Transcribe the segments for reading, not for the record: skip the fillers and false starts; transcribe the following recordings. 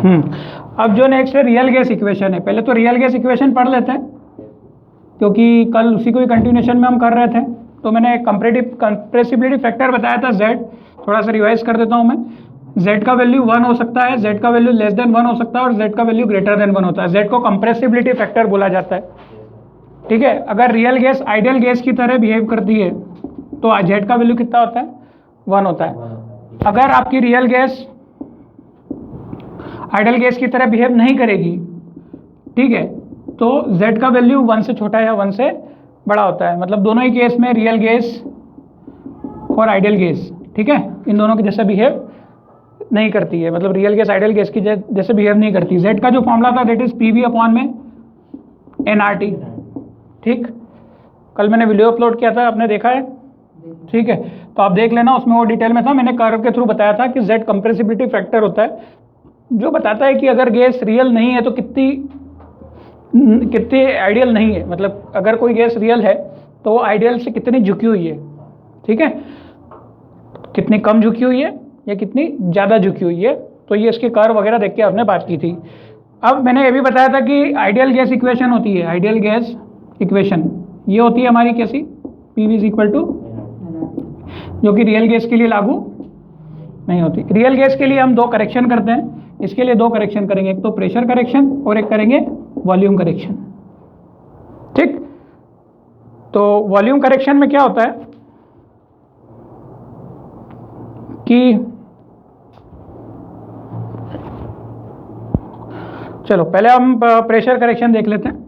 अब जो नेक्स्ट है रियल गैस इक्वेशन है। पहले तो रियल गैस इक्वेशन पढ़ लेते हैं, क्योंकि कल उसी को ही कंटिन्यूशन में हम कर रहे थे। तो मैंने कंप्रेसिबिलिटी फैक्टर बताया था Z, थोड़ा सा रिवाइज कर देता हूँ मैं। Z का वैल्यू 1 हो सकता है, Z का वैल्यू लेस देन 1 हो सकता है, और Z का वैल्यू ग्रेटर देन 1 होता है। Z को कंप्रेसिबिलिटी फैक्टर बोला जाता है, ठीक है। अगर रियल गैस आइडियल गैस की तरह बिहेव करती है तो Z का वैल्यू कितना होता है, 1 होता है। अगर आपकी रियल गैस आइडियल गैस की तरह बिहेव नहीं करेगी, ठीक है, तो Z का वैल्यू 1 से छोटा या 1 से बड़ा होता है। मतलब दोनों ही केस में रियल गैस और आइडियल गैस, ठीक है, इन दोनों के जैसा बिहेव नहीं करती है। मतलब रियल गैस आइडियल गैस की जैसे बिहेव नहीं करती। Z का जो फॉर्मूला था दैट इज PV अपॉन में nRT, ठीक। कल मैंने वीडियो अपलोड किया था, आपने देखा है, ठीक है, तो आप देख लेना, उसमें वो डिटेल में था। मैंने कर्व के थ्रू बताया था कि Z कंप्रेसिबिलिटी फैक्टर होता है, जो बताता है कि अगर गैस रियल नहीं है तो कितनी आइडियल नहीं है। मतलब अगर कोई गैस रियल है तो वो आइडियल से कितनी झुकी हुई है, ठीक है, कितनी कम झुकी हुई है या कितनी ज़्यादा झुकी हुई है। तो ये इसके कर्व वगैरह देख के आपने बात की थी। अब मैंने ये भी बताया था कि आइडियल गैस इक्वेशन होती है, आइडियल गैस इक्वेशन ये होती है हमारी कैसी, PV इज इक्वल टू, जो कि रियल गैस के लिए लागू नहीं होती। रियल गैस के लिए हम दो करेक्शन करते हैं, इसके लिए दो करेक्शन करेंगे, एक तो प्रेशर करेक्शन और एक करेंगे वॉल्यूम करेक्शन, ठीक। तो वॉल्यूम करेक्शन में क्या होता है कि चलो पहले हम प्रेशर करेक्शन देख लेते हैं।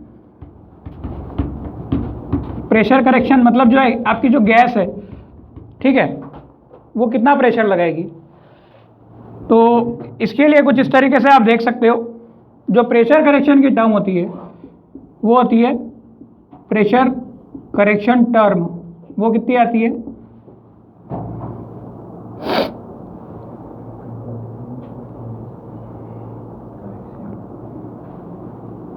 प्रेशर करेक्शन मतलब जो है आपकी जो गैस है, ठीक है, वो कितना प्रेशर लगाएगी। तो इसके लिए कुछ इस तरीके से आप देख सकते हो, जो प्रेशर करेक्शन की टर्म होती है वो होती है प्रेशर करेक्शन टर्म। वो कितनी आती है,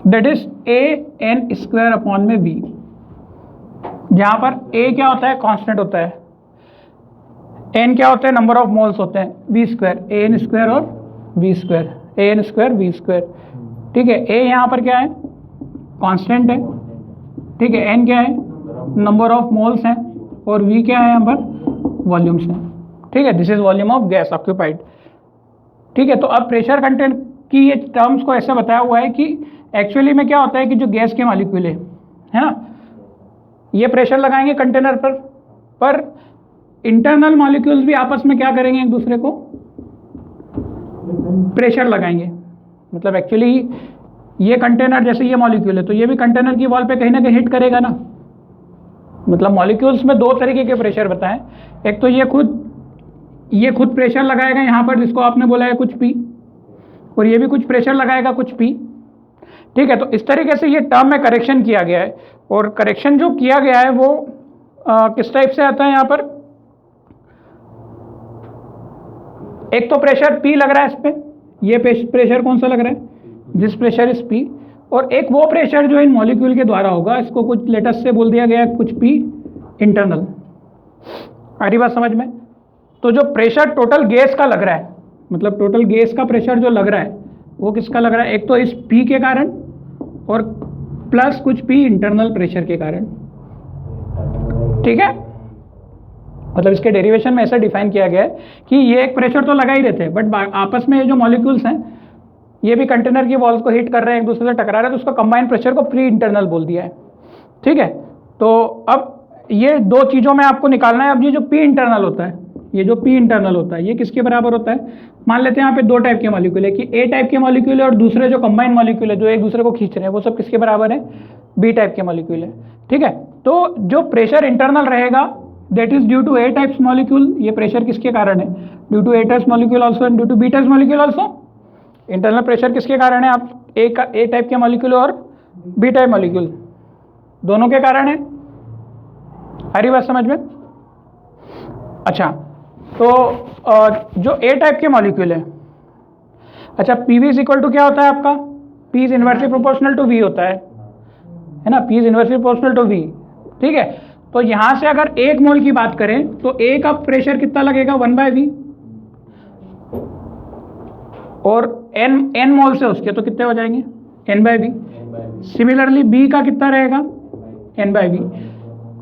that is AN square upon में V, जहां पर A क्या होता है, कांस्टेंट होता है, N क्या होता है, नंबर ऑफ मोल्स होते हैं, V स्क्वायर, AN स्क्वायर और V square, AN square V square, ठीक है। A यहाँ पर क्या है, कांस्टेंट है, ठीक है। N क्या है, नंबर ऑफ मोल्स हैं, और V क्या है यहाँ पर, वॉल्यूम्स हैं, ठीक है। This is volume of gas occupied, ठीक है। तो अब प्रेशर कंटेंट की ये टर्म्स को ऐसे बताया हुआ है कि एक्चुअली में क्या होता है कि जो गैस के मॉलिक्यूल है ना, ये प्रेशर लगाएंगे कंटेनर पर इंटरनल मॉलिक्यूल्स भी आपस में क्या करेंगे, एक दूसरे को प्रेशर लगाएंगे। मतलब एक्चुअली ये कंटेनर जैसे ये मॉलिक्यूल है तो ये भी कंटेनर की वॉल पे कहीं ना कहीं हिट करेगा ना। मतलब मॉलिक्यूल्स में दो तरीके के प्रेशर बताएं, एक तो ये खुद प्रेशर लगाएगा यहाँ पर, जिसको आपने बोला है कुछ P, और ये भी कुछ प्रेशर लगाएगा कुछ P, ठीक है। तो इस तरीके से ये टर्म में करेक्शन किया गया है, और करेक्शन जो किया गया है वो किस टाइप से आता है यहाँ पर, एक तो प्रेशर P लग रहा है इस पे, ये प्रेशर कौन सा लग रहा है, दिस प्रेशर इज P, और एक वो प्रेशर जो इन मॉलिक्यूल के द्वारा होगा, इसको कुछ लेटेस्ट से बोल दिया गया है कुछ P इंटरनल। आ रही बात समझ में। तो जो प्रेशर टोटल गैस का लग रहा है, मतलब टोटल गैस का प्रेशर जो लग रहा है वो किसका लग रहा है, एक तो इस P के कारण और प्लस कुछ P इंटरनल प्रेशर के कारण, ठीक है। मतलब इसके डेरिवेशन में ऐसा डिफाइन किया गया है कि ये एक प्रेशर तो लगा ही रहते हैं, बट आपस में ये जो मॉलिक्यूल्स हैं ये भी कंटेनर की वॉल्स को हिट कर रहे हैं, एक दूसरे से टकरा रहे हैं, तो उसका कंबाइंड प्रेशर को प्री इंटरनल बोल दिया है, ठीक है। तो अब ये दो चीज़ों में आपको निकालना है। अब ये जो P इंटरनल होता है, ये जो P इंटरनल होता है ये किसके बराबर होता है, मान लेते हैं यहाँ पे दो टाइप के मॉलिक्यूल है कि A टाइप के मॉलिक्यूल है और दूसरे जो कंबाइंड मॉलिक्यूल है जो एक दूसरे को खींच रहे हैं वो सब किसके बराबर है, B टाइप के मॉलिक्यूल है, ठीक है। तो जो प्रेशर इंटरनल रहेगा that is due to A types molecule, ये प्रेशर किसके कारण है, due to A types molecule also and due to B types molecule also. Internal pressure किसके कारण है, आप A टाइप के मॉलिक्यूल और B टाइप मॉलिक्यूल दोनों के कारण है। आ रही बात समझ में। अच्छा, तो जो A टाइप के मॉलिक्यूल है, अच्छा PV इज इक्वल टू क्या होता है आपका, P is inversely proportional to V होता है ना, P is inversely proportional to V, ठीक है। तो यहां से अगर 1 मोल की बात करें तो A का प्रेशर कितना लगेगा, 1/V, और n मोल्स है उसके, तो कितने हो जाएंगे, n/v। सिमिलरली b का कितना रहेगा, n/v।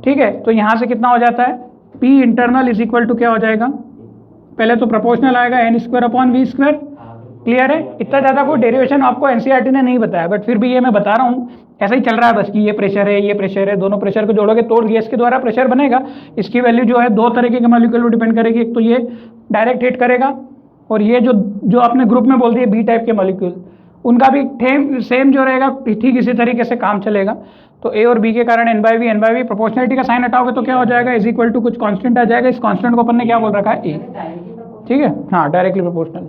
ठीक है, तो यहाँ से कितना हो जाता है, p internal is equal to क्या हो जाएगा, पहले तो प्रोपोर्शनल आएगा n² / v²। क्लियर है, इतना ज़्यादा कोई डेरिवेशन आपको एनसीईआरटी ने नहीं बताया, बट फिर भी ये मैं बता रहा हूँ, ऐसा ही चल रहा है बस कि ये प्रेशर है, ये प्रेशर है, दोनों प्रेशर को जोड़ोगे तो गैस के द्वारा प्रेशर बनेगा। इसकी वैल्यू जो है दो तरीके के मॉलिक्यूल पर डिपेंड करेगी, एक तो ये डायरेक्ट हिट करेगा, और ये जो आपने ग्रुप में बोल दिए बी टाइप के मॉलिक्यूल, उनका भी सेम जो रहेगा ठीक इसी तरीके से काम चलेगा। तो ए और बी के कारण n/v प्रोपोर्शनलिटी का साइन हटाओगे तो क्या हो जाएगा, इज इक्वल टू कुछ कांस्टेंट आ जाएगा, इस कांस्टेंट को अपन ने क्या बोल रखा है, ए। ठीक है, हाँ डायरेक्टली प्रोपोर्शनल।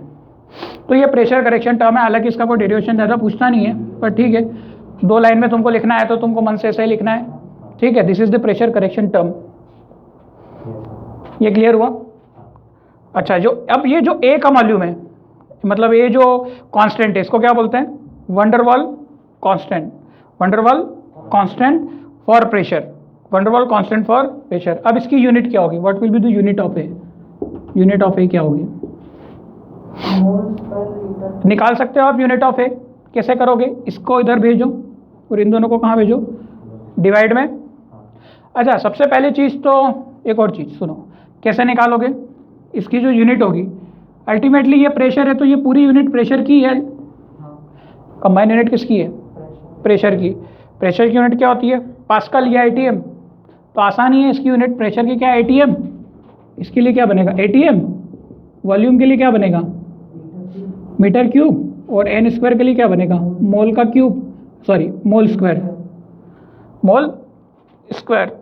तो ये प्रेशर करेक्शन टर्म है, हालांकि इसका कोई डेरिवेशन ज़्यादा पूछता नहीं है, पर ठीक है, 2 लाइन में तुमको लिखना है तो तुमको मन से ऐसा ही लिखना है। ठीक है, this is the pressure correction term. ये क्लियर हुआ। अच्छा, जो अब ये जो ए का वॉल्यूम है, मतलब ये जो कांस्टेंट है, इसको क्या बोलते हैं, van der Waals constant. Van der Waals constant for pressure, van der Waals constant for pressure. अब इसकी यूनिट क्या होगी, what will be the unit of a, unit of a क्या होगी, निकाल सकते हो आप यूनिट ऑफ ए। कैसे करोगे, इसको इधर भेजो और इन दोनों को कहाँ भेजो, डिवाइड में। अच्छा, सबसे पहली चीज़ तो एक और चीज़ सुनो, कैसे निकालोगे, इसकी जो यूनिट होगी, अल्टीमेटली ये प्रेशर है तो ये पूरी यूनिट प्रेशर की है, कंबाइन यूनिट किसकी है, प्रेशर की। प्रेशर की यूनिट क्या होती है, पास्कल या एटीएम। तो आसानी है, इसकी यूनिट प्रेशर की क्या है, एटीएम। इसके लिए क्या बनेगा, एटीएम। वॉल्यूम के लिए क्या बनेगा, मीटर क्यूब। और n² के लिए क्या बनेगा, मोल का cube, sorry mole square, mole square.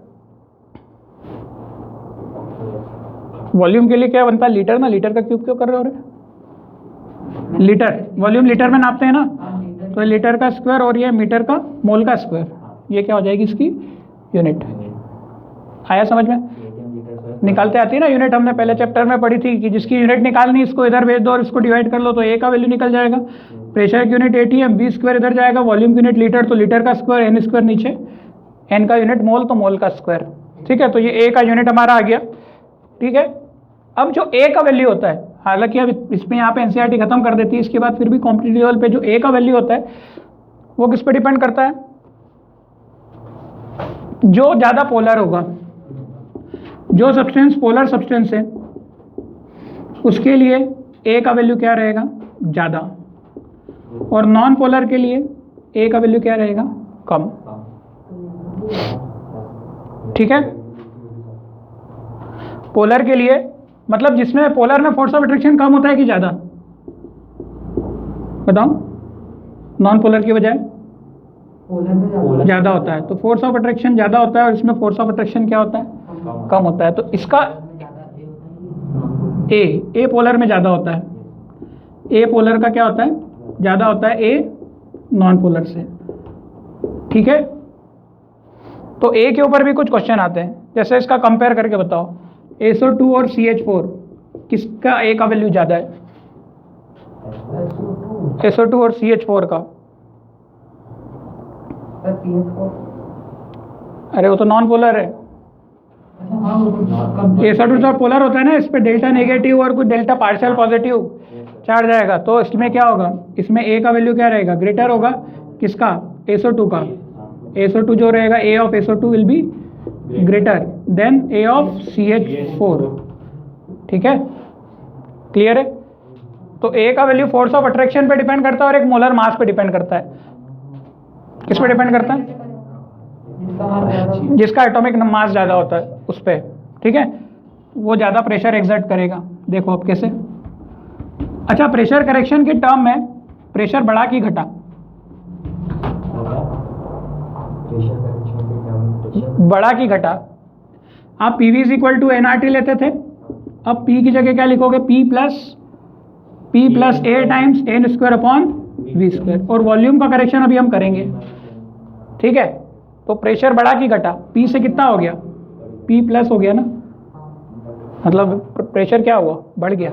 Volume के लिए क्या बनता है, लीटर ना, लीटर का क्यूब क्यों कर रहे हो रे, लीटर, वॉल्यूम लीटर में नापते हैं ना, तो लीटर का स्क्वायर और ये मीटर का मोल का स्क्वायर, ये क्या हो जाएगी इसकी यूनिट। आया समझ में, निकालते आती है ना यूनिट, हमने पहले चैप्टर में पढ़ी थी कि जिसकी यूनिट निकालनी इसको इधर भेज दो और इसको डिवाइड कर लो तो ए का वैल्यू निकल जाएगा। प्रेशर की यूनिट एटीएम, v² इधर जाएगा, वॉल्यूम की यूनिट लीटर, तो लीटर का स्क्वायर, n² नीचे, n का यूनिट मोल, तो मोल का स्क्वायर। ठीक है, तो ये ए का यूनिट हमारा आ गया। ठीक है, अब जो ए का वैल्यू होता है, हालांकि अब इसमें यहाँ पे एनसीईआरटी खत्म कर देती है, इसके बाद फिर भी कॉम्पिटिटिव लेवल पे जो ए का वैल्यू होता है वो किस पे डिपेंड करता है, जो ज़्यादा पोलर होगा, जो सब्सटेंस पोलर सब्सटेंस है उसके लिए ए का वैल्यू क्या रहेगा, ज़्यादा, और नॉन पोलर के लिए ए का वैल्यू क्या रहेगा, कम। ठीक है, पोलर के लिए मतलब जिसमें पोलर में फोर्स ऑफ अट्रैक्शन कम होता है कि ज़्यादा, बताओ, नॉन पोलर की बजाय ज़्यादा होता है, तो फोर्स ऑफ अट्रैक्शन ज़्यादा होता है, और इसमें फोर्स ऑफ अट्रैक्शन क्या होता है, कम होता है। तो इसका ए पोलर में ज़्यादा होता है, ए पोलर का क्या होता है, ज़्यादा होता है ए नॉन पोलर से। ठीक है, तो ए के ऊपर भी कुछ क्वेश्चन आते हैं, जैसे इसका कंपेयर करके बताओ, SO2 और CH4 किसका ए का वैल्यू ज़्यादा है, SO2 और CH4 का। अरे वो तो नॉन पोलर है, SO2 तो पोलर होता है ना, इस पे डेल्टा नेगेटिव और कुछ डेल्टा पार्शियल पॉजिटिव चार्ज आएगा, तो इसमें क्या होगा, इसमें ए का वैल्यू क्या रहेगा, ग्रेटर होगा, किसका, SO2 का। SO2 जो रहेगा, a of SO2 will be greater than a of CH4। ठीक है, क्लियर है। तो ए का वैल्यू फोर्स ऑफ अट्रैक्शन पे डिपेंड करता है और एक मोलर मास पे डिपेंड करता है। किस पे डिपेंड करता है, जिसका एटॉमिक मास ज़्यादा होता है उस पर। ठीक है, वो ज़्यादा प्रेशर एक्सर्ट करेगा। देखो अब कैसे। अच्छा, प्रेशर करेक्शन के टर्म में प्रेशर बढ़ा कि घटा, बढ़ा कि घटा। आप PV = nRT लेते थे, अब P की जगह क्या लिखोगे, P plus A times n²/v², और वॉल्यूम का करेक्शन अभी हम करेंगे। ठीक है, तो प्रेशर बढ़ा कि घटा, P से कितना हो गया, P प्लस हो गया ना, मतलब प्रेशर क्या हुआ, बढ़ गया।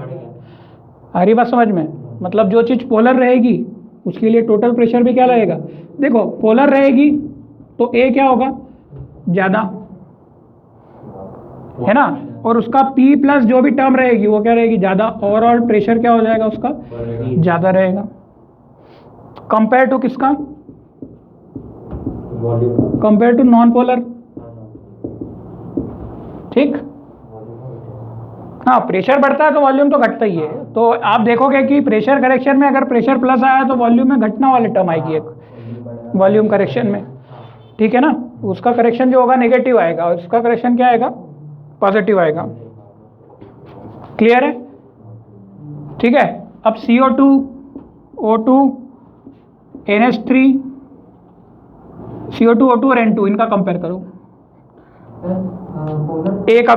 आ रही बात समझ में, मतलब जो चीज़ पोलर रहेगी उसके लिए टोटल प्रेशर भी क्या लगेगा। देखो, पोलर रहेगी तो ए क्या होगा, ज़्यादा, है ना, और उसका P प्लस जो भी टर्म रहेगी वो क्या रहेगी, ज़्यादा, ओवरऑल प्रेशर क्या हो जाएगा उसका, ज़्यादा रहेगा। कंपेयर टू किसका, कंपेयर टू नॉन पोलर। ठीक, हाँ, प्रेशर बढ़ता है तो वॉल्यूम तो घटता ही है। तो आप देखोगे कि प्रेशर करेक्शन में अगर प्रेशर प्लस आया तो वॉल्यूम में घटना वाली टर्म आएगी एक वॉल्यूम करेक्शन में, ठीक है ना। उसका करेक्शन जो होगा नेगेटिव आएगा और उसका करेक्शन क्या आएगा, पॉजिटिव आएगा। क्लियर है, ठीक है। अब CO2, O2, NH3, CO2, O2 और N2 इनका कंपेयर करो। ए का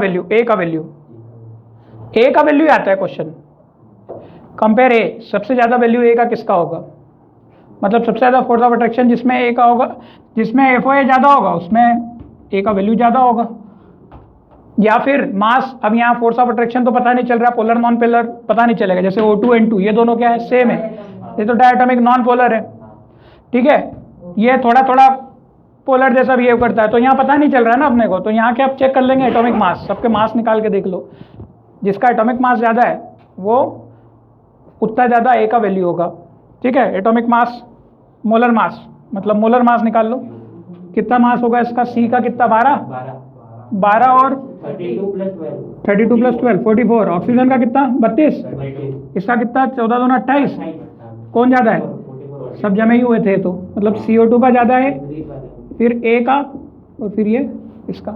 वैल्यू आता है क्वेश्चन, कंपेयर ए, सबसे ज्यादा वैल्यू ए का किसका होगा, मतलब सबसे ज्यादा फोर्स ऑफ अट्रैक्शन जिसमें ए का होगा, जिसमें FOA ज्यादा होगा उसमें ए का वैल्यू ज्यादा होगा। या फिर मास, अब यहाँ फोर्स ऑफ अट्रैक्शन तो पता नहीं चल रहा, पोलर नॉन पोलर पता नहीं चलेगा। जैसे O2 N2 ये दोनों क्या है, सेम है, ये तो डायटोमिक नॉन पोलर है, ठीक है। ये थोड़ा थोड़ा पोलर जैसा बिहेव करता है, तो यहाँ पता नहीं चल रहा है ना अपने को। तो यहाँ क्या आप चेक कर लेंगे, एटॉमिक मास, सबके मास निकाल के देख लो, जिसका एटॉमिक मास ज़्यादा है वो उतना ज़्यादा ए का वैल्यू होगा, ठीक है। एटॉमिक मास, मोलर मास, मतलब मोलर मास निकाल लो, कितना मास होगा इसका, C का कितना, 12 और 32 प्लस 12 44। ऑक्सीजन का कितना, 32। इसका कितना, 14 दूना 28। कौन ज़्यादा है, सब जमे ही हुए थे, तो मतलब CO2 का ज़्यादा है, फिर A का, और फिर ये इसका,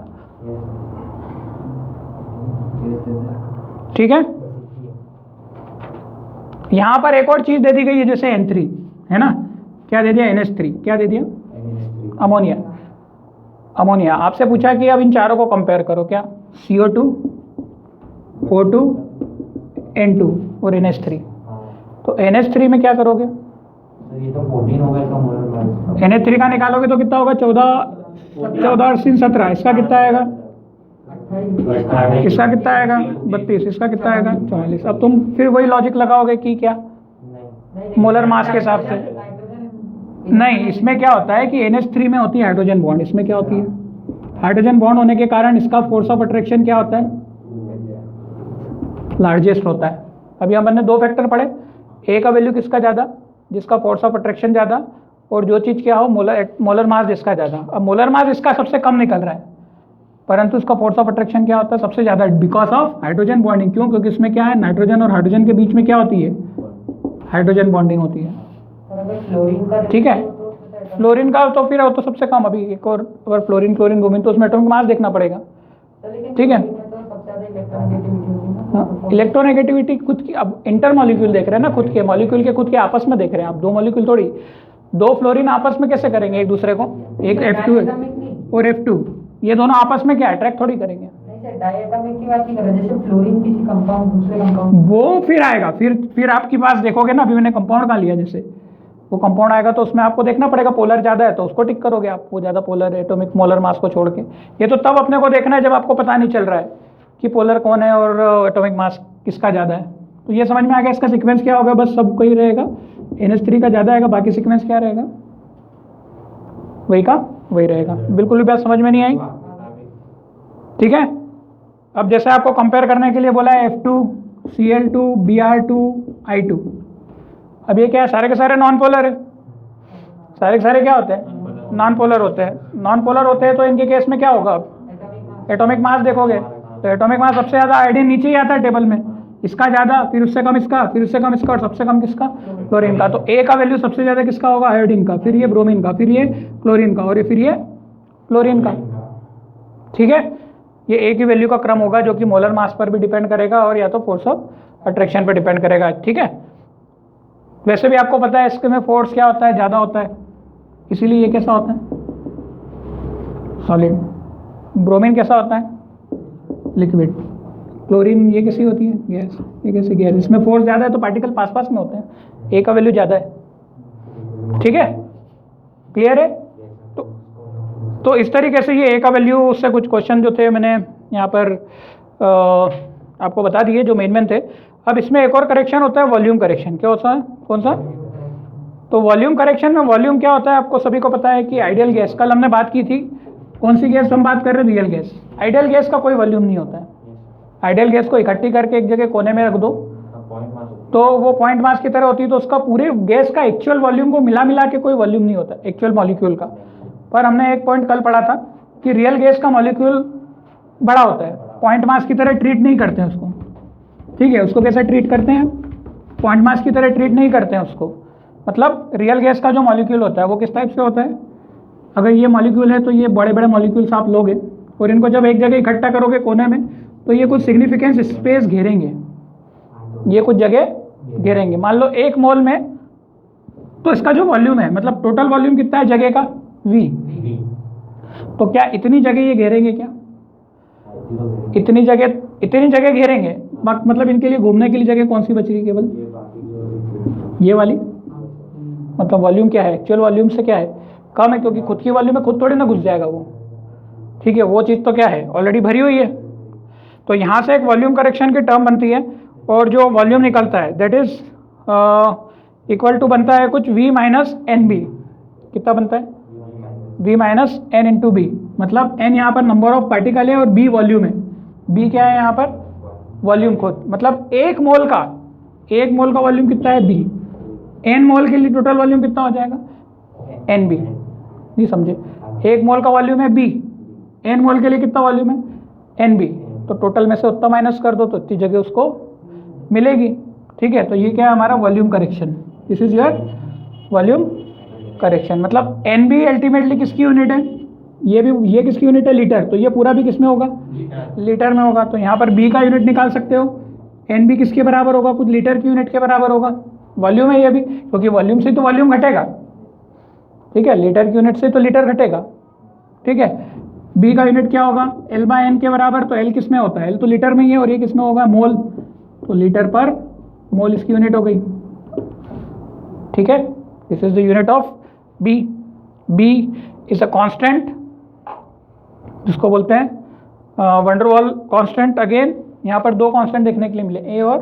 ठीक है। यहां पर एक और चीज दे दी गई है, जैसे N3 है ना, क्या दे दिया, NH3, क्या दे दिया, अमोनिया। आपसे पूछा कि अब इन चारों को कंपेयर करो, क्या, CO2, O2, N2 और NH3। तो NH3 में क्या करोगे, ये तो 14 होगा इसका मोलर। NH3 का निकालोगे तो कितना होगा, 14 और 17। इसका कितना आएगा, इसका कितना आएगा, 32। इसका कितना आएगा, 44। अब तुम फिर वही लॉजिक लगाओगे कि क्या, मोलर मास के हिसाब से नहीं। इसमें क्या होता है कि NH3 में होती है हाइड्रोजन बॉन्ड, इसमें क्या होती है, हाइड्रोजन बॉन्ड होने के कारण इसका फोर्स ऑफ अट्रैक्शन क्या होता है, लार्जेस्ट होता है। अभी हमने दो फैक्टर पढ़े, ए का वैल्यू किसका ज़्यादा, जिसका फोर्स ऑफ अट्रैक्शन ज़्यादा, और जो चीज़ क्या हो, मोलर मास जिसका ज़्यादा। अब मोलर मास इसका सबसे कम निकल रहा है, परंतु इसका फोर्स ऑफ अट्रैक्शन क्या होता है, सबसे ज़्यादा, बिकॉज ऑफ हाइड्रोजन बॉन्डिंग। क्यों, क्योंकि इसमें क्या है, नाइट्रोजन और हाइड्रोजन के बीच में क्या होती है, हाइड्रोजन बॉन्डिंग होती है, ठीक है। फ्लोरीन का तो फिर वो तो सबसे कम, अभी एक और अगर फ्लोरीन, ब्रोमीन, तो उसमें एटॉमिक मास देखना पड़ेगा, ठीक है। इलेक्ट्रोनेगेटिविटी खुद की, अब इंटर मॉलिक्यूल देख रहे हैं ना, खुद के मॉलिक्यूल के खुद के आपस में देख रहे हैं आप, दो मॉलिक्यूल थोड़ी, दो फ्लोरीन आपस में कैसे करेंगे एक दूसरे को, एक F2 और F2, ये दोनों आपस में क्या अट्रैक्ट थोड़ी करेंगे। डायटोमिक की बात नहीं कर रहे, जैसे फ्लोरीन किसी कंपाउंड दूसरे कंपाउंड, वो फिर आएगा, फिर आपके पास देखोगे ना, अभी मैंने कंपाउंड का लिया, जैसे वो कंपाउंड आएगा तो उसमें आपको देखना पड़ेगा, पोलर ज़्यादा है तो उसको टिक करोगे आप, वो ज़्यादा पोलर है, एटॉमिक मोलर मास को छोड़ के। ये तो तब अपने को देखना है जब आपको पता नहीं चल रहा है कि पोलर कौन है और एटॉमिक मास किसका ज़्यादा है। तो ये समझ में आ गया, इसका सीक्वेंस क्या होगा, बस सब कोई रहेगा, NH3 का ज़्यादा आएगा, बाकी सीक्वेंस क्या रहेगा, वही का वही रहेगा। बिल्कुल भी बात समझ में नहीं आई, ठीक है। अब जैसे आपको कंपेयर करने के लिए बोला है F2, Cl2, Br2, I2। अब ये क्या है, सारे के सारे नॉन पोलर है, सारे के सारे क्या होते हैं, नॉन पोलर होते हैं। नॉन पोलर होते हैं तो इनके केस में क्या होगा, एटॉमिक मास देखोगे तो एटॉमिक मास सबसे ज़्यादा आयोडीन नीचे ही आता है टेबल में, इसका ज़्यादा, फिर उससे कम इसका, फिर उससे कम इसका, और सबसे कम किसका, क्लोरीन का। तो ए का वैल्यू सबसे ज़्यादा किसका होगा, आयोडीन का, फिर ये ब्रोमीन का, फिर ये क्लोरीन का, और ये फिर ये क्लोरीन का, ठीक है। ये ए की वैल्यू का क्रम होगा जो कि मोलर मास पर भी डिपेंड करेगा और या तो फोर्स ऑफ अट्रैक्शन पर डिपेंड करेगा, ठीक है। वैसे भी आपको पता है इसके में फोर्स क्या होता है, ज़्यादा होता है, इसीलिए ये कैसा होता है, सॉलिड। ब्रोमीन कैसा होता है, लिक्विड। क्लोरीन ये कैसी होती है, गैस। ये कैसी गैस, इसमें फोर्स ज़्यादा है तो पार्टिकल पास पास में होते हैं, ए का वैल्यू ज़्यादा है, ठीक है। क्लियर है। तो इस तरीके से ये ए का वैल्यू, उससे कुछ क्वेश्चन जो थे मैंने यहाँ पर आपको बता दिए जो मेन थे। अब इसमें एक और करेक्शन होता है, वॉल्यूम करेक्शन। क्या होता है, कौन सा, तो वॉल्यूम करेक्शन में वॉल्यूम क्या होता है आपको सभी को पता है कि आइडियल गैस, कल हमने बात की थी कौन सी गैस हम बात कर रहे हैं? Real gas. आइडियल गैस का कोई वॉल्यूम नहीं होता है। आइडियल गैस को इकट्ठी करके एक जगह कोने में रख दो तो वो पॉइंट मास की तरह होती है, तो उसका पूरे गैस का एक्चुअल वॉल्यूम को मिला मिला के कोई वॉल्यूम नहीं होता एक्चुअल मॉलिक्यूल का। पर हमने एक पॉइंट कल पढ़ा था कि रियल गैस का मॉलिक्यूल बड़ा होता है, पॉइंट मास की तरह ट्रीट नहीं करते हैं उसको। ठीक है, उसको कैसे ट्रीट करते हैं? पॉइंट मास की तरह ट्रीट नहीं करते हैं उसको। मतलब रियल गैस का जो मॉलिक्यूल होता है वो किस टाइप से होता है? अगर ये मॉलिक्यूल है तो ये बड़े बड़े मॉलिक्यूल्स आप लोगे और इनको जब एक जगह इकट्ठा करोगे कोने में तो ये कुछ सिग्निफिकेंस स्पेस घेरेंगे, ये कुछ जगह घेरेंगे। मान लो 1 मोल में तो इसका जो वॉल्यूम है, मतलब टोटल वॉल्यूम कितना है जगह का? V। तो क्या इतनी जगह ये घेरेंगे? क्या इतनी जगह घेरेंगे? मतलब इनके लिए घूमने के लिए जगह कौन सी बच रही? केवल ये वाली। मतलब वॉल्यूम क्या है? एक्चुअल वॉल्यूम से क्या है? कम है, क्योंकि खुद की वॉल्यूम में खुद थोड़ी ना घुस जाएगा वो। ठीक है, वो चीज़ तो क्या है? ऑलरेडी भरी हुई है। तो यहाँ से एक वॉल्यूम करेक्शन की टर्म बनती है और जो वॉल्यूम निकलता है दैट इज इक्वल टू बनता है कुछ V माइनस एन बी। कितना बनता है? V minus n into b. मतलब n यहाँ पर नंबर ऑफ पार्टिकल है और B वॉल्यूम है। B क्या है यहाँ पर? वॉल्यूम खुद। मतलब 1 मोल का वॉल्यूम कितना है? B। n मोल के लिए टोटल वॉल्यूम कितना हो जाएगा? NB। नहीं समझे? 1 मोल का वॉल्यूम है B, n मोल के लिए कितना वॉल्यूम है? NB। तो टोटल में से उतना माइनस कर दो तो इतनी जगह उसको मिलेगी। ठीक है, तो ये क्या है हमारा? Volume correction. This is your volume correction. मतलब NB अल्टीमेटली किसकी यूनिट है? ये किसकी यूनिट है? लीटर। तो ये पूरा भी किस में होगा? लीटर में होगा। तो यहाँ पर B का यूनिट निकाल सकते हो। NB किसके बराबर होगा? कुछ लीटर की यूनिट के बराबर होगा। वॉल्यूम है ये भी, क्योंकि वॉल्यूम से तो वॉल्यूम घटेगा। ठीक है, लीटर की यूनिट से तो लीटर घटेगा। ठीक है, B का यूनिट क्या होगा? L/N के बराबर। तो L किस में होता है? L तो लीटर में ही है और ये किस में होगा? मोल। तो लीटर पर मोल इसकी यूनिट हो गई। ठीक है, this is the unit of B। B is a constant जिसको बोलते हैं वंडर वॉल कांस्टेंट। अगेन यहाँ पर 2 कांस्टेंट देखने के लिए मिले, A और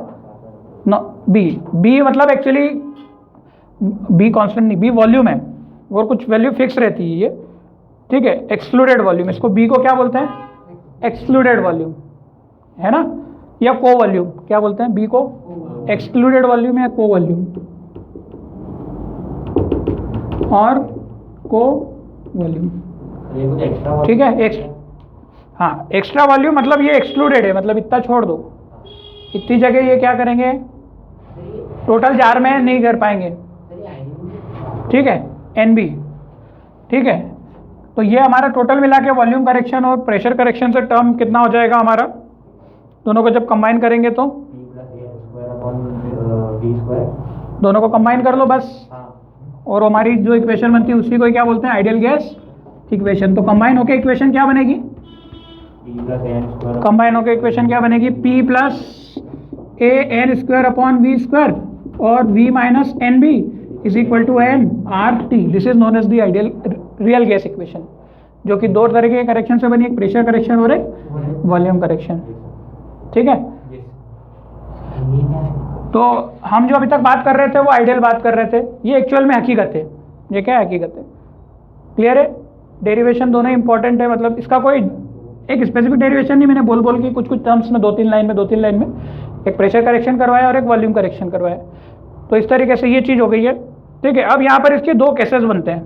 B। मतलब एक्चुअली B कांस्टेंट नहीं, B वॉल्यूम है और कुछ वैल्यू फिक्स रहती है ये। ठीक है, एक्सक्लूडेड वॉल्यूम। इसको B को क्या बोलते हैं? एक्सक्लूडेड वॉल्यूम, है ना? या को वॉल्यूम। क्या बोलते हैं B को? एक्सक्लूडेड वॉल्यूम या को वॉल्यूम और को वॉल्यूम। ठीक है, हाँ एक्स्ट्रा वॉल्यूम मतलब ये एक्सक्लूडेड है, मतलब इतना छोड़ दो, इतनी जगह ये क्या करेंगे? टोटल जार में नहीं कर पाएंगे। ठीक है, NB। ठीक है, तो ये हमारा टोटल मिला के वॉल्यूम करेक्शन और प्रेशर करेक्शन से टर्म कितना हो जाएगा हमारा? दोनों को जब कंबाइन करेंगे तो दोनों को कंबाइन कर लो बस, और हमारी जो इक्वेशन बनती है उसी को क्या बोलते हैं? Ideal gas equation. तो कंबाइन होकर इक्वेशन क्या बनेगी? कंबाइन होकर इक्वेशन क्या बनेगी? P plus a n square upon v square और V minus n b is equal to n r t. This is known as the ideal real gas equation, जो कि 2 तरह के करेक्शन से बनी, एक प्रेशर करेक्शन और एक वॉल्यूम करेक्शन। ठीक है, तो हम जो अभी तक बात कर रहे थे वो आइडियल बात कर रहे थे, ये एक्चुअल में हकीकत है। ये क्या है? हकीकत है। क्लियर है? डेरिवेशन दोनों इंपॉर्टेंट है, मतलब इसका कोई एक स्पेसिफिक डेरिवेशन नहीं, मैंने बोल के कुछ टर्म्स में 2-3 लाइन में एक प्रेशर करेक्शन करवाया और एक वॉल्यूम करेक्शन करवाया। तो इस तरीके से ये चीज़ हो गई है। ठीक है, अब यहाँ पर इसके 2 केसेस बनते हैं।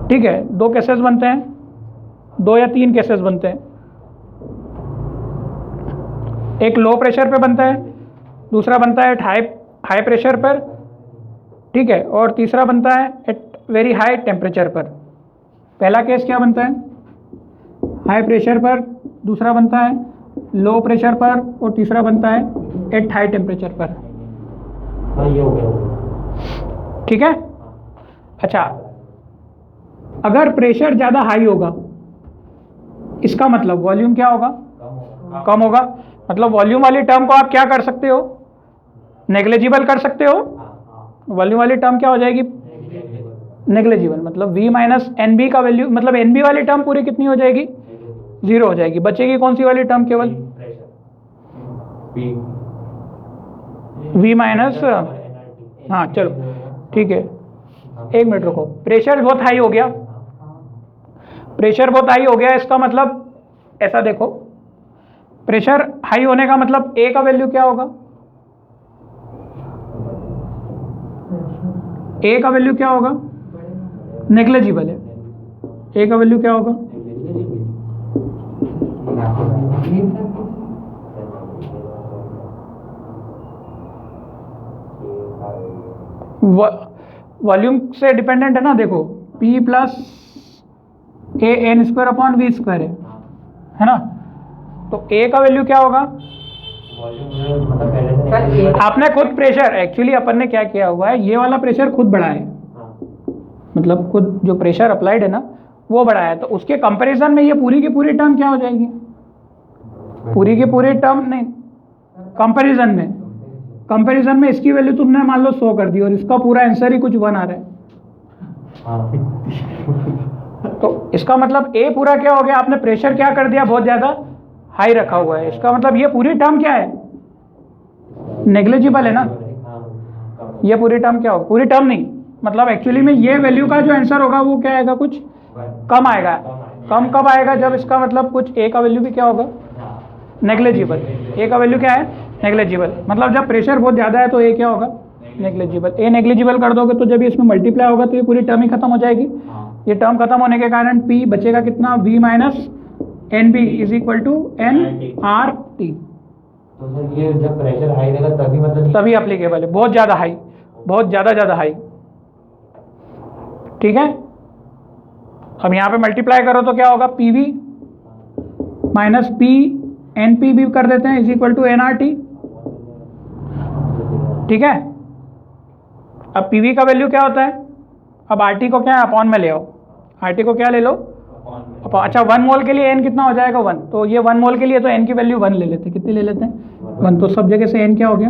ठीक है, 2 केसेस बनते हैं, 2 या 3 केसेस बनते हैं। एक लो प्रेशर पे बनता है, दूसरा बनता है एट हाई प्रेशर पर। ठीक है, और तीसरा बनता है एट वेरी हाई टेम्परेचर पर। पहला केस क्या बनता है? हाई प्रेशर पर, दूसरा बनता है लो प्रेशर पर और तीसरा बनता है एट हाई टेम्परेचर पर। ठीक है, अच्छा, अगर प्रेशर ज़्यादा हाई होगा इसका मतलब वॉल्यूम क्या होगा? कम होगा। मतलब वॉल्यूम वाली टर्म को आप क्या कर सकते हो? नेग्लिजिबल कर सकते हो। वॉल्यूम वाली टर्म क्या हो जाएगी? नेग्लिजिबल। मतलब V माइनस एन बी का वैल्यू, मतलब NB वाली टर्म पूरी कितनी हो जाएगी? 0 हो जाएगी। बचेगी कौन सी वाली टर्म? केवल V माइनस, हाँ चलो ठीक है, 1 मिनट रुको। प्रेशर बहुत हाई हो गया, प्रेशर बहुत हाई हो गया, इसका मतलब ऐसा देखो, प्रेशर हाई होने का मतलब ए का वैल्यू क्या होगा, ए का वैल्यू क्या होगा, नेग्लिजिबल है। ए का वैल्यू क्या होगा, वॉल्यूम से डिपेंडेंट है ना, देखो P plus a n square upon v square है ना, तो ए का वैल्यू क्या होगा, आपने खुद प्रेशर, एक्चुअली अपन ने क्या किया हुआ है, ये वाला प्रेशर खुद बढ़ा है, मतलब खुद जो प्रेशर अप्लाइड है ना वो बढ़ा है, तो उसके कंपैरिजन में ये पूरी की पूरी टर्म क्या हो जाएगी, पूरी की पूरी टर्म नहीं, कंपैरिजन में इसकी वैल्यू तुमने मान लो 100 कर दी और इसका पूरा आंसर ही कुछ 1 आ रहा है, तो इसका मतलब ए पूरा क्या हो गया, आपने प्रेशर क्या कर दिया, बहुत ज्यादा हाई रखा हुआ है, इसका मतलब ये पूरी टर्म क्या है, नेग्लिजिबल है ना, ये पूरी टर्म क्या होगा, पूरी टर्म नहीं, मतलब एक्चुअली में ये वैल्यू का जो आंसर होगा वो क्या आएगा, कुछ कम आएगा। कम कब आएगा, जब इसका मतलब कुछ ए का वैल्यू भी क्या होगा, नेग्लिजिबल। ए का वैल्यू क्या है, नेग्लिजिबल, मतलब जब प्रेशर बहुत ज़्यादा है तो ए क्या होगा, नेग्लिजिबल। ए नेग्लिजिबल कर दोगे तो जब ये इसमें मल्टीप्लाई होगा तो ये पूरी टर्म ही खत्म हो जाएगी। ये टर्म खत्म होने के कारण पी बचेगा कितना, v minus n b is equal to n r t. तो सर ये जब प्रेशर हाई रहेगा तभी मतलब तभी अप्लीकेबल है, बहुत ज़्यादा हाई, बहुत ज़्यादा हाई, ठीक है। अब यहाँ पे मल्टीप्लाई करो तो क्या होगा, p v minus p n p भी कर देते हैं is equal to n r t, ठीक है। अब पी वी का वैल्यू क्या होता है, अब आर टी को क्या है, अपॉन में ले आओ, आर टी को क्या ले लो, अच्छा 1 मोल के लिए n कितना हो जाएगा, 1, तो ये 1 मोल के लिए तो n की वैल्यू 1 ले लेते हैं, कितनी ले लेते हैं, 1, तो सब जगह से n क्या हो गया,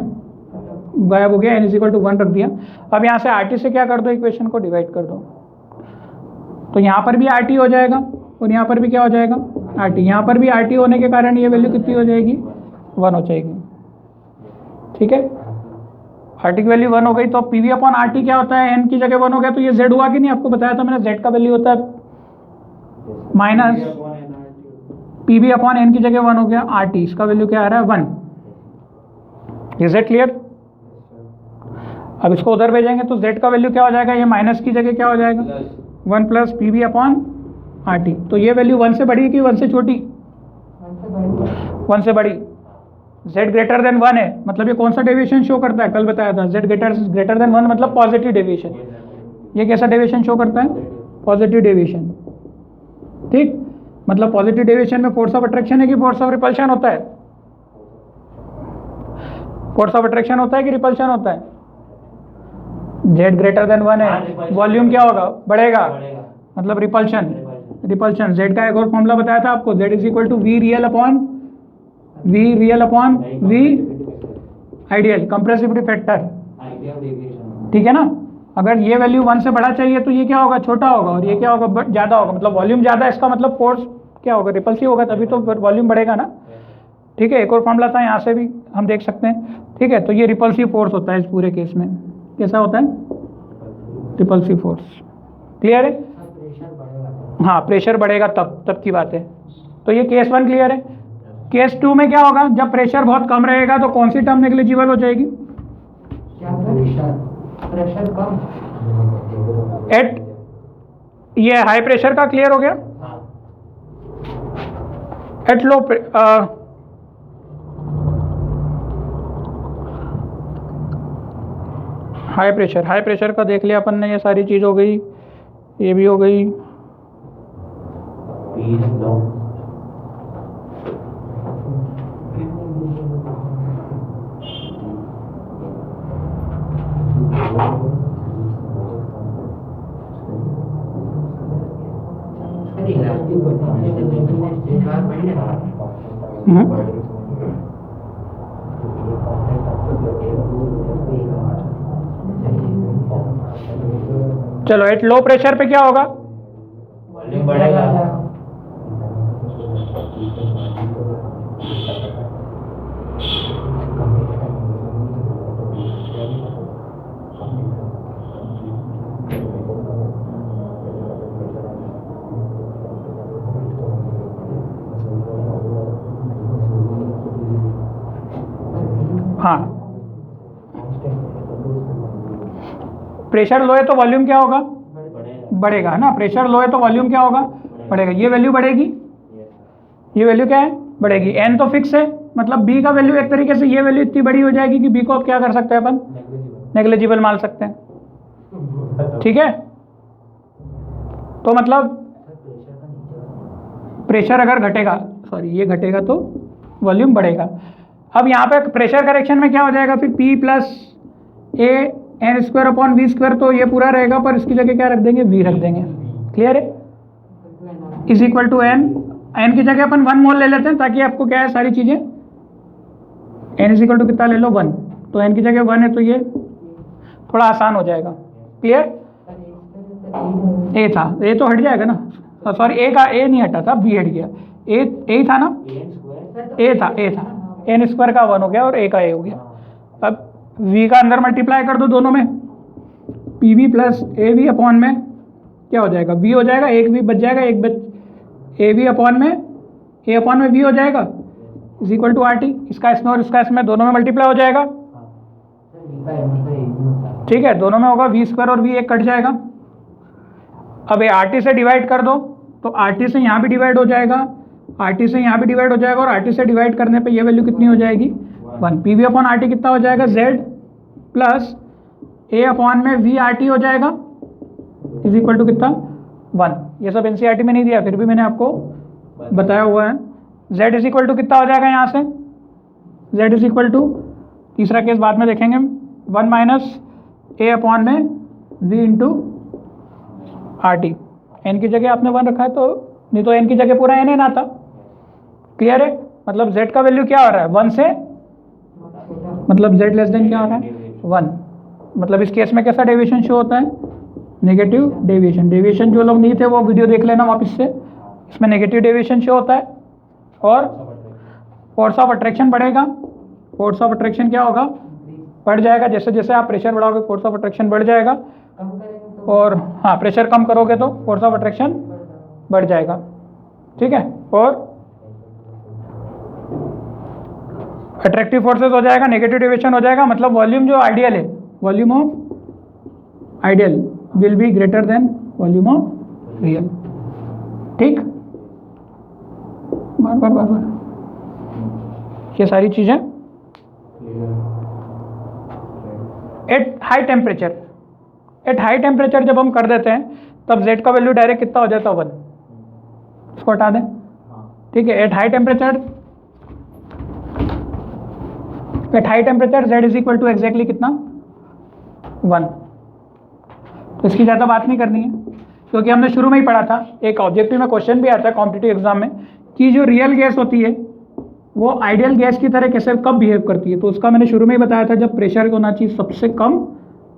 गायब हो गया, n इज इक्वल टू 1 रख दिया। अब यहाँ से आर टी से क्या कर दो, इक्वेशन को डिवाइड कर दो, तो यहाँ पर भी आर टी हो जाएगा और यहाँ पर भी क्या हो जाएगा, आर टी, यहाँ पर भी आर टी होने के कारण ये वैल्यू कितनी हो जाएगी, 1 हो जाएगी, ठीक है। आर टी की वैल्यू 1 हो गई, तो P v upon R T क्या होता है, n की जगह 1 हो गया, तो ये z हुआ कि नहीं, आपको बताया था मैंने, z का वैल्यू होता है minus p v upon n की जगह 1 हो गया, आर टी, इसका वैल्यू क्या आ रहा है, 1। Is it clear. अब इसको उधर भेजेंगे तो z का वैल्यू क्या हो जाएगा, ये माइनस की जगह क्या हो जाएगा, 1 plus P v upon are t, तो ये वैल्यू 1 से बड़ी कि 1 से छोटी, 1 से बड़ी, z ग्रेटर देन 1 है, मतलब ये कौन सा डेविएशन शो करता है, कल बताया था, z ग्रेटर देन 1 मतलब पॉजिटिव डेविएशन, ये कैसा डेविएशन शो करता है, पॉजिटिव डेविएशन, ठीक। मतलब पॉजिटिव डेविएशन में फोर्स ऑफ अट्रैक्शन है कि फोर्स ऑफ रिपल्शन होता है, फोर्स ऑफ अट्रैक्शन होता है कि रिपल्शन होता है, z ग्रेटर देन 1 है, वॉल्यूम क्या होगा, बढ़ेगा, मतलब रिपल्शन, z का एक और फॉर्मूला बताया था आपको, z is equal to v real upon v ideal compressibility factor, ठीक है ना। अगर ये वैल्यू 1 से बड़ा चाहिए तो ये क्या होगा, छोटा होगा, और ये क्या होगा, ज़्यादा होगा, मतलब वॉल्यूम ज़्यादा है, इसका मतलब फोर्स क्या होगा, रिपल्सिव होगा, तभी तो वॉल्यूम बढ़ेगा ना, ठीक है। एक और फॉर्मूला था, यहाँ से भी हम देख सकते हैं, ठीक है। तो ये रिपल्सिव फोर्स होता है इस पूरे केस में, कैसा होता है, रिपल्सिव फोर्स, क्लियर है। हाँ, प्रेशर बढ़ेगा तब की बात है। तो ये केस 1 क्लियर है। केस 2 में क्या होगा, जब प्रेशर बहुत कम रहेगा तो कौन सी टर्म नेग्लिजिबल हो जाएगी, प्रेशर कम, एट, ये हाई प्रेशर का क्लियर हो गया, एट लो हाई प्रेशर का देख लिया अपन ने, ये सारी चीज हो गई, ये भी हो गई। चलो, एट लो प्रेशर पे क्या होगा, वॉल्यूम बढ़ेगा, प्रेशर लो है तो वॉल्यूम क्या होगा, बढ़ेगा। बढ़ेगा, है ना। प्रेशर लो है तो वॉल्यूम क्या होगा, बढ़ेगा। ये वैल्यू बढ़ेगी, ये वैल्यू क्या है, बढ़ेगी। एन तो फिक्स है, मतलब बी का वैल्यू एक तरीके से ये वैल्यू इतनी बड़ी हो जाएगी कि बी को अब क्या कर सकते हैं अपन, नेग्लिजिबल मान सकते हैं, ठीक है। तो मतलब प्रेशर अगर घटेगा, सॉरी ये घटेगा तो वॉल्यूम बढ़ेगा। अब यहाँ पे प्रेशर करेक्शन में क्या हो जाएगा फिर, P plus a n square upon v square, तो ये पूरा रहेगा पर इसकी जगह क्या रख देंगे, V रख देंगे। क्लियर है, is equal to n, n की जगह अपन 1 मोल ले लेते हैं ताकि आपको क्या है सारी चीजें, एन इज इक्वल टू कितना ले लो 1, तो एन की जगह 1 है तो ये थोड़ा आसान हो जाएगा। क्लियर, ए था, ए तो हट जाएगा ना, सॉरी ए का ए नहीं हटा था, बी हट गया, ए था ना, ए था एन स्क्वायर का 1 हो गया और ए का ए हो गया। अब वी का अंदर मल्टीप्लाई कर दो दोनों में, P V plus A V upon में क्या हो जाएगा, वी हो जाएगा, एक वी बच जाएगा, एक बच ए वी अपॉन में ए अपॉन में वी हो जाएगा, is equal to r t, इसका इसमें और इसका इसमें दोनों में मल्टीप्लाई हो जाएगा, ठीक है, दोनों में होगा वी स्क्वायर और वी एक कट जाएगा। अब ये आर टी से डिवाइड कर दो तो आर टी से यहाँ भी डिवाइड हो जाएगा, आर टी से यहाँ भी डिवाइड हो जाएगा, और आर टी से डिवाइड करने पे ये वैल्यू कितनी हो जाएगी 1, P v upon R T कितना हो जाएगा, जेड प्लस ए अपॉन में वी आर टी हो जाएगा, इज इक्वल टू कितना 1। ये सब एनसीईआरटी में नहीं दिया फिर भी मैंने आपको बताया हुआ है। जेड इज इक्वल टू कितना हो जाएगा यहाँ से, जेड इज इक्वल टू, तीसरा केस बाद में देखेंगे, 1 माइनस ए अपॉन में v into r t, n की जगह आपने 1 रखा है तो, नहीं तो एन की जगह पूरा एन आता। क्लियर है, मतलब z का वैल्यू क्या हो रहा है 1 से, मतलब z लेस देन क्या हो रहा है 1, मतलब इस केस में कैसा डेविएशन शो होता है, नेगेटिव डेविएशन। डेविएशन जो लोग नहीं थे वो वीडियो देख लेना वापस से, इसमें नेगेटिव डेविएशन शो होता है। और फोर्स ऑफ अट्रैक्शन बढ़ेगा, फोर्स ऑफ अट्रैक्शन क्या होगा, बढ़ जाएगा, जैसे जैसे आप प्रेशर बढ़ाओगे फोर्स ऑफ अट्रैक्शन बढ़ जाएगा, और हाँ प्रेशर कम करोगे तो फोर्स ऑफ अट्रैक्शन बढ़ जाएगा, ठीक है। और अट्रैक्टिव फोर्सेस हो जाएगा, नेगेटिव डेविएशन हो जाएगा, मतलब वॉल्यूम जो आइडियल है, volume of ideal will be greater then volume of real, ठीक। बार बार बार बार ये सारी चीजें eight high temperature, eight high temperature जब हम कर देते हैं तब z का वैल्यू डायरेक्ट कितना हो जाता है 1, इसको हटा दें, ठीक है। At high temperature z is equal to exactly कितना 1। तो इसकी ज़्यादा बात नहीं करनी है क्योंकि हमने शुरू में ही पढ़ा था, एक ऑब्जेक्टिव में क्वेश्चन भी आता है कॉम्पिटिटिव एग्जाम में कि जो रियल गैस होती है वो आइडियल गैस की तरह कैसे कब बिहेव करती है, तो उसका मैंने शुरू में ही बताया था, जब प्रेशर होना चाहिए सबसे कम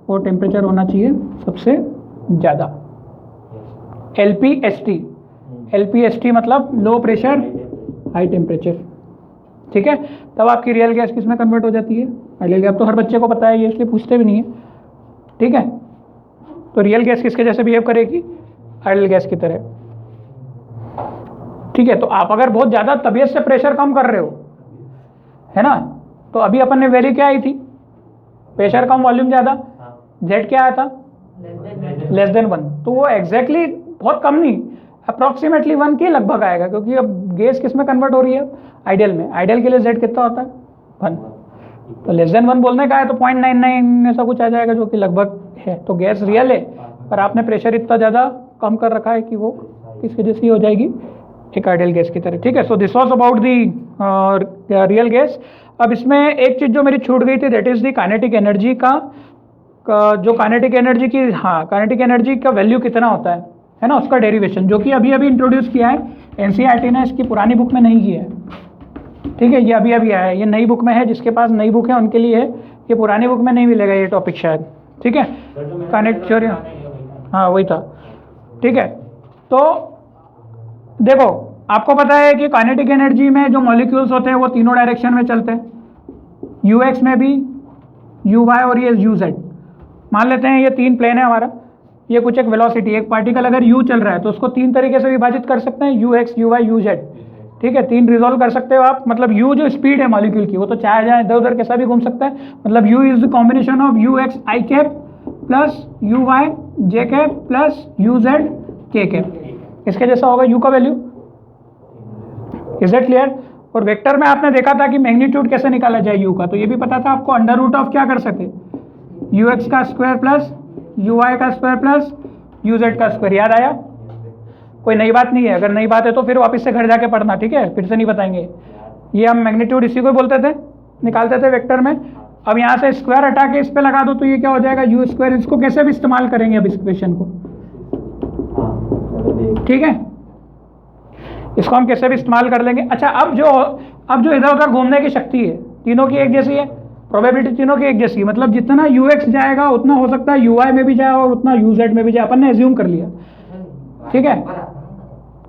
और टेम्परेचर होना चाहिए सबसे ज़्यादा। LPST मतलब लो प्रेशर हाई टेम्परेचर, ठीक है। तब आपकी रियल गैस किस में कन्वर्ट हो जाती है, आइडियल गैस। तो हर बच्चे को पता है ये, इसलिए पूछते भी नहीं है, ठीक है। तो रियल गैस किसके जैसे बिहेव करेगी, आइडियल गैस की तरह, ठीक है। तो आप अगर बहुत ज़्यादा तबीयत से प्रेशर कम कर रहे हो, है ना, तो अभी अपन ने वैल्यू क्या आई थी, प्रेशर कम वॉल्यूम ज़्यादा, जेड क्या आया था लेस देन 1, तो वो एग्जैक्टली बहुत कम नहीं, अप्रॉक्सीमेटली 1 के लगभग आएगा, क्योंकि अब गैस किस में कन्वर्ट हो रही है, आइडियल में। आइडियल के लिए जेड कितना होता है 1, तो लेस देन 1 बोलने का है तो 0.99 ऐसा कुछ आ जाएगा जो कि लगभग है। तो गैस रियल है पर आपने प्रेशर इतना ज़्यादा कम कर रखा है कि वो किसकी जैसी हो जाएगी, एक आइडियल गैस की तरह, ठीक है। So this was about the real gas. अब इसमें एक चीज़ जो मेरी छूट गई थी, that is the kinetic energy का जो काइनेटिक एनर्जी की, हाँ काइनेटिक एनर्जी का वैल्यू कितना होता है ना, उसका डेरिवेशन जो कि अभी अभी इंट्रोड्यूस किया है एनसीईआरटी ने, इसकी पुरानी बुक में नहीं किया है, ठीक है। ये अभी अभी आया है, ये नई बुक में है, जिसके पास नई बुक है उनके लिए है, ये पुरानी बुक में नहीं मिलेगा ये टॉपिक शायद, ठीक है। काइनेटिक थ्योरी, हाँ वही था, ठीक है। तो देखो आपको पता है कि काइनेटिक एनर्जी में जो मॉलिक्यूल्स होते हैं वो तीनों डायरेक्शन में चलते हैं, ux में भी, uy और ये uz। मान लेते हैं ये 3 प्लेन है हमारा, ये कुछ एक वेलोसिटी, एक पार्टिकल अगर u चल रहा है तो उसको 3 तरीके से विभाजित कर सकते हैं, ux uy uz, ठीक है। 3 रिजोल्व कर सकते हो आप, मतलब u जो स्पीड है मॉलिक्यूल की वो तो चाहे जाए इधर उधर कैसा भी घूम सकता है, मतलब u is the combination of ux i cap plus u y j cap plus u z के कैप, इसके जैसा होगा यू का वैल्यू। Is it clear? और वेक्टर में आपने देखा था कि मैग्नीट्यूड कैसे निकाला जाए यू का, तो ये भी पता था आपको, अंडर रूट ऑफ क्या कर सके, यू एक्स का स्क्वायर प्लस यू वाई का स्क्वायर प्लस यू जेड का स्क्वायर। याद आया? कोई नई बात नहीं है, अगर नई बात है तो फिर वापस से घर जाके पढ़ना, ठीक है, फिर से नहीं बताएंगे। ये हम मैग्नीट्यूड इसी को बोलते थे, निकालते थे वेक्टर में। अब यहाँ से स्क्वायर हटा के इस पे लगा दो तो ये क्या हो जाएगा, यू स्क्वायर। इसको कैसे भी इस्तेमाल करेंगे अब इस इक्वेशन को, ठीक है, इसको हम कैसे भी इस्तेमाल कर लेंगे। अच्छा, अब जो इधर उधर घूमने की शक्ति है तीनों की एक जैसी है, प्रोबेबिलिटी तीनों की एक जैसी है, मतलब जितना यू एक्स जाएगा उतना हो सकता है यू वाई में भी जाए और उतना यू जेड में भी जाए। अपन ने एज्यूम कर लिया, ठीक है,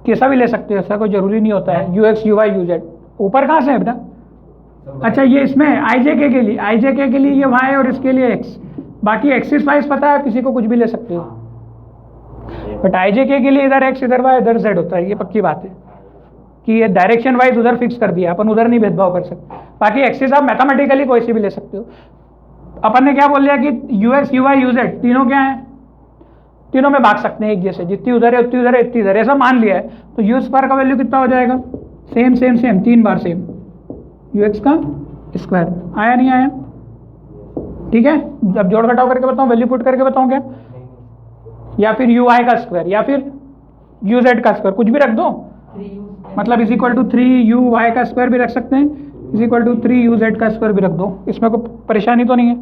कैसा भी ले सकते हो, ऐसा कोई जरूरी नहीं होता है you x you why you Z. ऊपर कहाँ से है बेटा? अच्छा, ये इसमें आई जे के लिए, आई जे के लिए ये वाई और इसके लिए एक्स, बाकी एक्सिस वाइज पता है, किसी को कुछ भी ले सकते हो, बट आई जे के लिए इधर एक्स इधर वाई इधर जेड होता है। ये पक्की बात है कि ये डायरेक्शन वाइज उधर फिक्स कर दिया, अपन उधर नहीं भेदभाव कर सकते। बाकी एक्सिस आप मैथमेटिकली कोई सी भी ले सकते हो। अपन ने क्या बोल लिया कि you x you why you Z तीनों क्या है, तीनों में भाग सकते हैं एक जैसे, जितनी उधर है उतनी उधर है इतनी इधर, ऐसा मान लिया है। तो यू स्क्वायर का वैल्यू कितना हो जाएगा, same same same 3 bar same, you x का स्क्वायर। आया नहीं आया? ठीक है, जब जोड़ घटाव करके बताऊं, वैल्यू पुट करके बताऊं क्या, या फिर यू आई का स्क्वायर या फिर यू जेड का स्क्वायर, कुछ भी रख दो, मतलब is equal to 3 u y का स्क्वायर भी रख सकते हैं, is equal to 3 u z का स्क्वायर भी रख दो, इसमें कोई परेशानी तो नहीं है।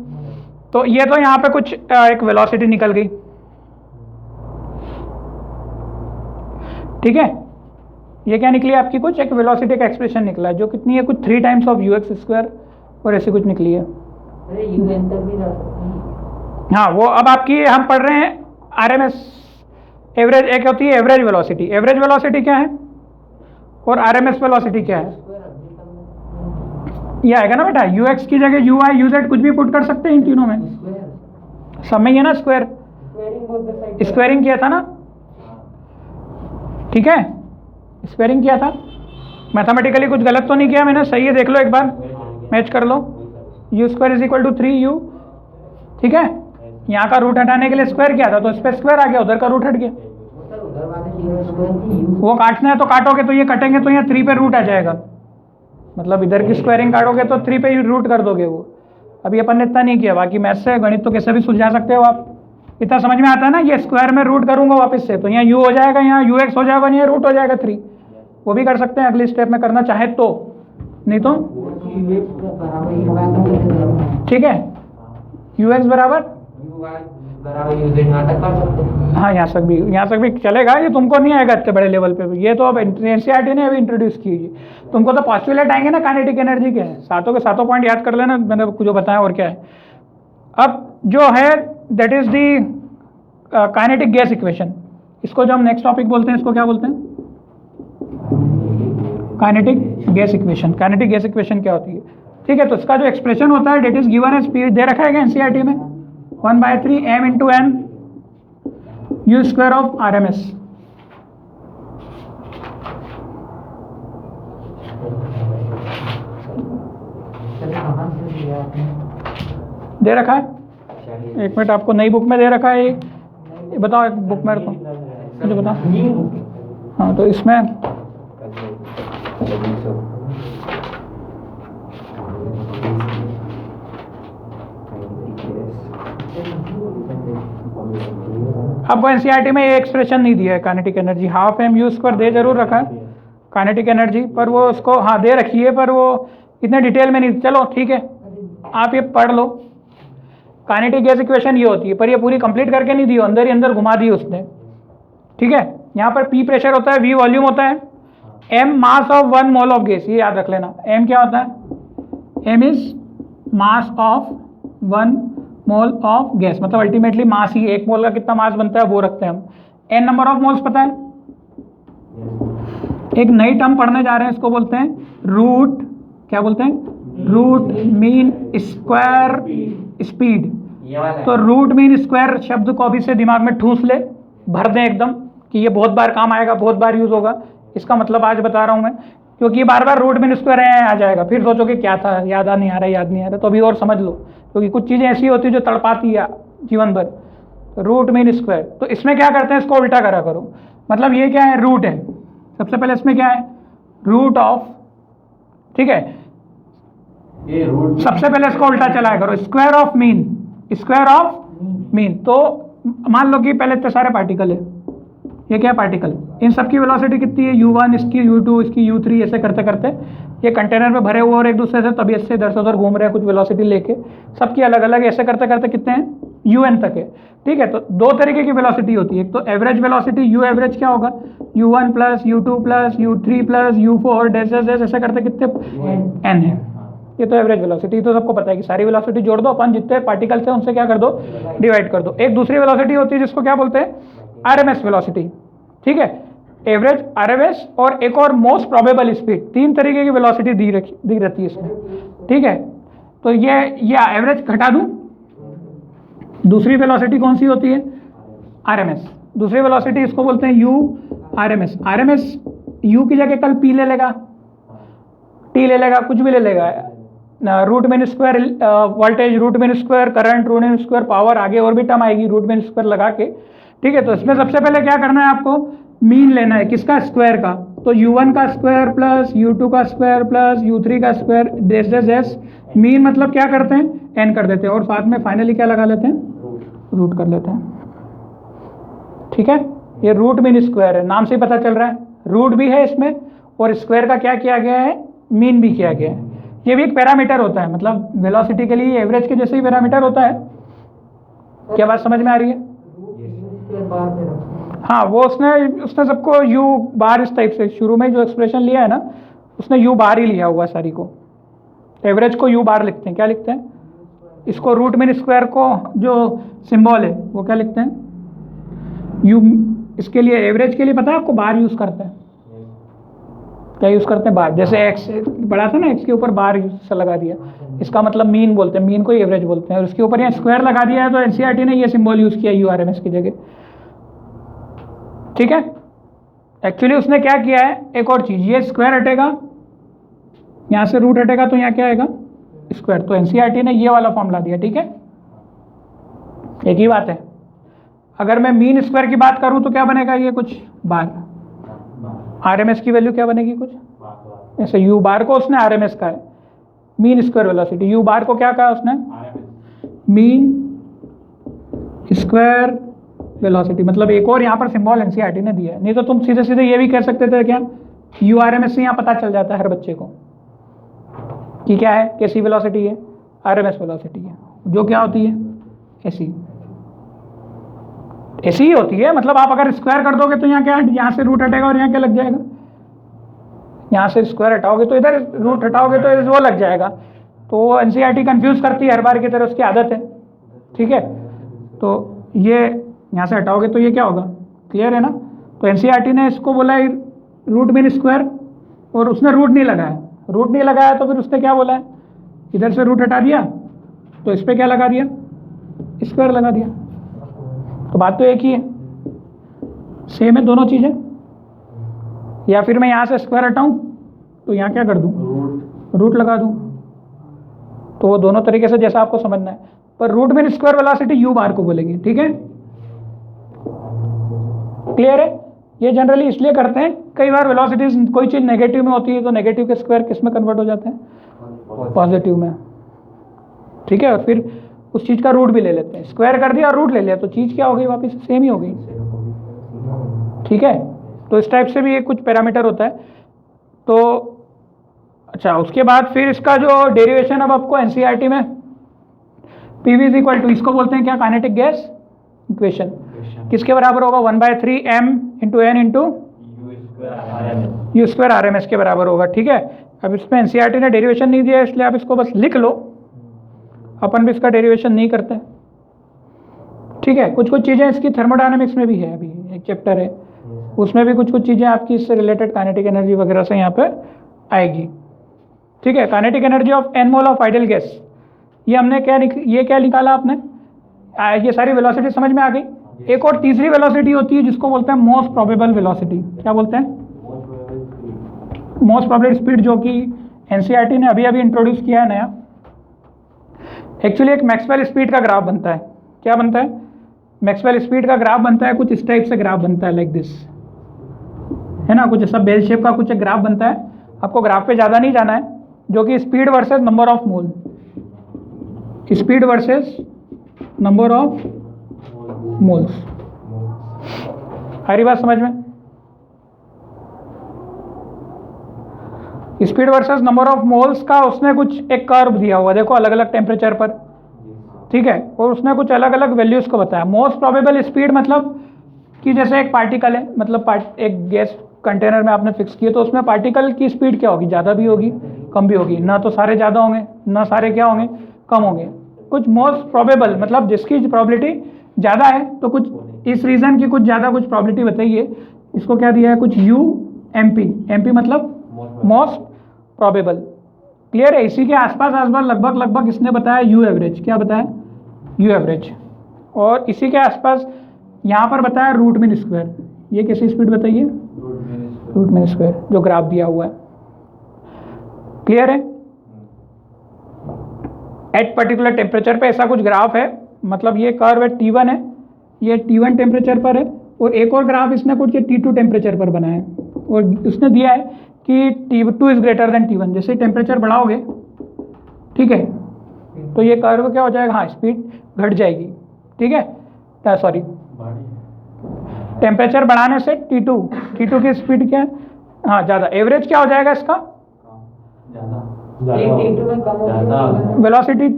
तो ये तो यहाँ पे कुछ एक वेलोसिटी निकल गई, ठीक है, ये क्या निकली आपकी, कुछ एक वेलोसिटी का एक्सप्रेशन निकला है जो कितनी है, कुछ 3 times of you x square और ऐसी कुछ निकली है। हाँ, वो अब आपकी हम पढ़ रहे हैं आरएमएस एवरेज, एक होती है एवरेज वेलोसिटी। एवरेज वेलोसिटी क्या है और आरएमएस वेलोसिटी क्या है, ये आएगा ना बेटा, यू एक्स की जगह यू आई यू जेड कुछ भी पुट कर सकते हैं इन तीनों में, सब में ही है ना स्क्वायर, स्क्वायरिंग किया था ना, ठीक है, स्क्वायरिंग किया था, मैथमेटिकली कुछ गलत तो नहीं किया मैंने, सही है, देख लो एक बार, मैच कर लो, u square is equal to 3u, ठीक है, यहाँ का रूट हटाने के लिए स्क्वायर किया था तो इस पर स्क्वायर आ गया, उधर का रूट हट गया, वो काटना है तो काटोगे तो ये कटेंगे तो यहाँ 3 पे रूट आ जाएगा, मतलब इधर की स्क्वायरिंग काटोगे तो 3 पे रूट कर दोगे वो। अभी अपन ने इतना नहीं किया, बाकी मैथ से गणित तो कैसे भी सुलझा सकते हो आप, इतना समझ में आता है ना, ये स्क्वायर में रूट करूंगा वापस से तो यहाँ u हो जाएगा, यहाँ यू एक्स हो जाएगा, यहाँ रूट हो जाएगा 3, वो भी कर सकते हैं अगली स्टेप में करना चाहे तो, नहीं तो ठीक है, यू एक्स बराबर हाँ, यहाँ तक भी चलेगा, ये तुमको नहीं आएगा इतने बड़े लेवल पे, ये तो अब एनसीईआरटी ने अभी इंट्रोड्यूस की है, तुमको तो पॉस्टुलेट आएंगे ना काइनेटिक एनर्जी के, सातों के सातों पॉइंट याद कर लेना, मैंने जो बताया और क्या है। अब जो है that is the kinetic gas equation, इसको जो हम नेक्स्ट टॉपिक बोलते हैं, इसको क्या बोलते हैं, kinetic gas equation. Kinetic gas equation क्या होती है, ठीक है, तो इसका जो एक्सप्रेशन होता है that is given as p, दे रखा है एनसीईआरटी में 1/3 m into n u square of r M s, दे रखा है, एक मिनट, आपको नई बुक में दे रखा है, ये बताओ एक बुक मेरे को, मुझे बताओ, हाँ, तो इसमें आपको एनसीईआरटी में ये एक्सप्रेशन नहीं दिया है kinetic energy, half m u square दे जरूर रखा है काइनेटिक एनर्जी, पर वो उसको हाँ दे रखी है, पर वो इतने डिटेल में नहीं, चलो ठीक है आप ये पढ़ लो। काइनेटिक गैस इक्वेशन ये होती है, पर ये पूरी कंप्लीट करके नहीं दी, अंदर ही अंदर घुमा दी उसने, ठीक है। यहाँ पर P प्रेशर होता है, V वॉल्यूम होता है, M mass of 1 mole of gas, ये याद रख लेना, M क्या होता है, M is mass of 1 mole of gas, मतलब अल्टीमेटली मास ही, 1 मोल का कितना मास बनता है वो रखते हैं हम। N नंबर ऑफ मोल्स पता है, एक नई टर्म पढ़ने जा रहे हैं, इसको बोलते हैं रूट, क्या बोलते हैं, रूट मीन स्क्वायर स्पीड। तो रूट मीन स्क्वायर शब्द को अभी से दिमाग में ठूस ले, भर दें एकदम कि ये बहुत बार काम आएगा, बहुत बार यूज होगा, इसका मतलब आज बता रहा हूँ मैं, क्योंकि बार बार रूट मीन स्क्वायर आ जाएगा, फिर सोचोगे क्या था, याद नहीं आ रहा, तो अभी और समझ लो, क्योंकि कुछ चीज़ें ऐसी होती है जो तड़पाती है जीवन भर। Root mean square. तो इसमें क्या करते हैं, इसको उल्टा करा करो, मतलब ये क्या है, रूट है। सबसे पहले इसमें क्या है, रूट ऑफ, ठीक है, ये रूट सबसे पहले इसको उल्टा चलाया करो, square of mean, square of mean. तो मान लो कि पहले इतने सारे पार्टिकल है, ये क्या है पार्टिकल, इन सब की वेलोसिटी कितनी है, u1, इसकी u2, इसकी u3, ऐसे करते करते ये कंटेनर में भरे हुए और एक दूसरे से तबीयत से इधर से उधर घूम रहे हैं कुछ वेलोसिटी लेके, सबकी अलग अलग, ऐसे करते करते कितने हैं, un तक है। ठीक है, तो दो तरीके की वेलोसिटी होती है, एक तो एवरेज वेलोसिटी, u एवरेज क्या होगा, u1 plus u2 plus u3 plus u4 ऐसे करते कितने n है, ये तो एवरेज वेलोसिटी। तो सबको पता है कि सारी वेलोसिटी जोड़ दो, अपन जितने पार्टिकल्स हैं उनसे क्या कर दो, डिवाइड कर दो। एक दूसरी वेलोसिटी होती है जिसको क्या बोलते हैं, आरएमएस वेलोसिटी। ठीक है, एवरेज, आरएमएस और एक और मोस्ट प्रोबेबल स्पीड, तीन तरीके की वेलोसिटी दी रहती है इसमें। ठीक है, तो ये एवरेज घटा दूं, दूसरी वेलोसिटी कौन सी होती है, आरएमएस। दूसरी वेलोसिटी इसको बोलते हैं यू आरएमएस। आरएमएस यू की जगह कल पी ले लेगा, टी ले लेगा, कुछ भी ले लेगा, root mean square voltage, root mean square current, root mean square power, आगे और भी टर्म आएगी रूट मीन स्क्वायर लगा के। ठीक है, तो इसमें सबसे पहले क्या करना है आपको, मीन लेना है, किसका, स्क्वायर का। तो u1 का स्क्वायर प्लस u2 का स्क्वायर प्लस u3 का स्क्वायर डेस मीन मतलब क्या करते हैं, n कर देते हैं और साथ में फाइनली क्या लगा लेते हैं, रूट कर लेते हैं। ठीक है, ये रूट मीन स्क्वायर है, नाम से ही पता चल रहा है, रूट भी है इसमें और स्क्वायर का क्या किया गया है, मीन भी किया गया है। ये भी एक पैरामीटर होता है, मतलब वेलोसिटी के लिए एवरेज के जैसे ही पैरामीटर होता है। क्या बात समझ में आ रही है, हाँ, वो उसने सबको u बार इस टाइप से, शुरू में जो एक्सप्रेशन लिया है ना उसने u बार ही लिया हुआ सारी को, एवरेज को u बार लिखते हैं, क्या लिखते हैं, इसको रूट मीन स्क्वायर को जो सिंबल है वो क्या लिखते हैं, u। इसके लिए एवरेज के लिए पता है आपको, बार यूज करते हैं, क्या यूज करते हैं, बार। जैसे x बड़ा था ना, x के ऊपर बार से लगा दिया, इसका मतलब मीन बोलते हैं, मीन को ही एवरेज बोलते हैं, और इसके ऊपर यहाँ स्क्वायर लगा दिया है तो एनसीईआरटी ने ये सिंबल यूज किया यू आरएमएस की जगह। ठीक है, एक्चुअली उसने क्या किया है, एक और चीज, ये स्क्वायर हटेगा, यहाँ से रूट हटेगा तो यहाँ क्या आएगा, स्क्वायर। तो एनसीईआरटी ने ये वाला फॉर्मूला दिया। ठीक है, एक ही बात है। अगर मैं मीन स्क्वायर की बात करूं तो क्या बनेगा, ये कुछ बार, आरएमएस की वैल्यू क्या बनेगी, कुछ ऐसे। यू बार को उसने आरएमएस का है, mean square velocity, u bar को क्या कहा उसने, मीन स्क्वायर वेलोसिटी। मतलब एक और यहाँ पर सिंबल एनसीईआरटी ने दिया है, नहीं तो तुम सीधे सीधे ये भी कह सकते थे क्या, यू आरएमएस से यहाँ पता चल जाता है हर बच्चे को कि क्या है, कैसी वेलोसिटी है, आरएमएस वेलोसिटी है, जो क्या होती है, ऐसी ऐसी ही होती है। मतलब आप अगर स्क्वायर कर दोगे तो यहाँ क्या, यहाँ से रूट हटेगा और यहाँ क्या लग जाएगा, यहाँ से स्क्वायर हटाओगे तो इधर रूट हटाओगे तो इधर वो लग जाएगा। तो वो एनसीईआरटी कंफ्यूज करती है हर बार की तरह, उसकी आदत है। ठीक है, तो ये यहाँ से हटाओगे तो ये क्या होगा, क्लियर है ना। तो एनसीईआरटी ने इसको बोला है रूट मीन स्क्वायर, और उसने रूट नहीं लगाया, रूट नहीं लगाया तो फिर उसने क्या बोला है, इधर से रूट हटा दिया तो इस पर क्या लगा दिया, स्क्वायर लगा दिया। तो बात तो एक ही है, सेम है दोनों चीज़ें। या फिर मैं यहाँ से स्क्वायर हटाऊँ तो यहाँ क्या कर दूँ, रूट लगा दूँ। तो वो दोनों तरीके से जैसा आपको समझना है, पर root mean square velocity u bar को बोलेंगे। ठीक है, क्लियर है। ये जनरली इसलिए करते हैं, कई बार वेलोसिटीज कोई चीज़ नेगेटिव में होती है तो नेगेटिव के स्क्वायर किस में कन्वर्ट हो जाते हैं, पॉजिटिव में। ठीक है, और फिर उस चीज़ का रूट भी ले लेते हैं, स्क्वायर कर दिया और रूट ले लिया तो चीज़ क्या हो गई, वापस सेम ही हो गई। ठीक है, तो इस टाइप से भी एक कुछ पैरामीटर होता है। तो अच्छा, उसके बाद फिर इसका जो डेरिवेशन अब आपको एनसीईआरटी में पीवी इज इक्वल टू, इसको बोलते हैं क्या, काइनेटिक गैस इक्वेशन। किसके बराबर होगा, 1/3 m into n into u square R M S के बराबर होगा। ठीक है, अब इसमें एनसीईआरटी ने डेरिवेशन नहीं दिया इसलिए आप इसको बस लिख लो, अपन भी इसका डेरिवेशन नहीं करते। ठीक है, कुछ कुछ चीज़ें इसकी थर्मोडायनेमिक्स में भी है, अभी एक चैप्टर है उसमें भी कुछ कुछ चीज़ें आपकी इससे रिलेटेड काइनेटिक एनर्जी वगैरह से यहाँ पे आएगी। ठीक है, kinetic energy of n mole of ideal gas, ये हमने क्या निकाला आपने, ये सारी वेलोसिटी समझ में आ गई। एक और तीसरी वेलोसिटी होती है जिसको बोलते हैं मोस्ट प्रोबेबल वेलोसिटी। क्या बोलते हैं, मोस्ट प्रोबेबल स्पीड, जो कि एनसीईआरटी ने अभी अभी इंट्रोड्यूस किया है नया। एक्चुअली एक मैक्सवेल स्पीड का ग्राफ बनता है, क्या बनता है, मैक्सवेल स्पीड का ग्राफ बनता है कुछ इस टाइप से, ग्राफ बनता है लाइक दिस, है ना, कुछ ऐसा बेल शेप का कुछ एक ग्राफ बनता है। आपको ग्राफ पे ज़्यादा नहीं जाना है, जो कि speed versus number of mole, speed versus number of moles. आ रही बात समझ में? Speed versus number of moles का उसने कुछ एक कर्व दिया हुआ, देखो अलग अलग टेम्परेचर पर, ठीक है, और उसने कुछ अलग अलग वैल्यूज को बताया। मोस्ट प्रोबेबल स्पीड मतलब कि जैसे एक पार्टिकल है, मतलब एक गैस कंटेनर में आपने फिक्स किया, तो उसमें पार्टिकल की स्पीड क्या होगी, ज़्यादा भी होगी कम भी होगी, ना तो सारे ज़्यादा होंगे ना सारे क्या होंगे, कम होंगे। कुछ मोस्ट प्रोबेबल मतलब जिसकी प्रोबेबिलिटी ज़्यादा है, तो कुछ इस रीज़न की कुछ ज़्यादा कुछ प्रोबेबिलिटी बताइए, इसको क्या दिया है, कुछ UMP मतलब मोस्ट प्रोबेबल। क्लियर है? इसी के आसपास लगभग इसने बताया U एवरेज, क्या बताया, U एवरेज, और इसी के आसपास यहाँ पर बताया रूट मीन स्क्वायर। ये कैसी स्पीड बताइए, रूट मीन स्क्वायर, जो ग्राफ दिया हुआ है। क्लियर है? एट पर्टिकुलर टेम्परेचर पे ऐसा कुछ ग्राफ है, मतलब ये कर्व है T1 है, ये T1 टेम्परेचर पर है, और एक और ग्राफ इसने कुछ ये T2 टेम्परेचर पर बनाया है, और उसने दिया है कि T2 is greater than T1। जैसे टेम्परेचर बढ़ाओगे, ठीक है, तो ये कर्व क्या हो जाएगा, हाँ स्पीड घट जाएगी, ठीक है, सॉरी टेम्परेचर बढ़ाने से T2 की स्पीड क्या है, हाँ ज़्यादा, एवरेज क्या हो जाएगा इसका, T2 में कम होगी, वेलोसिटी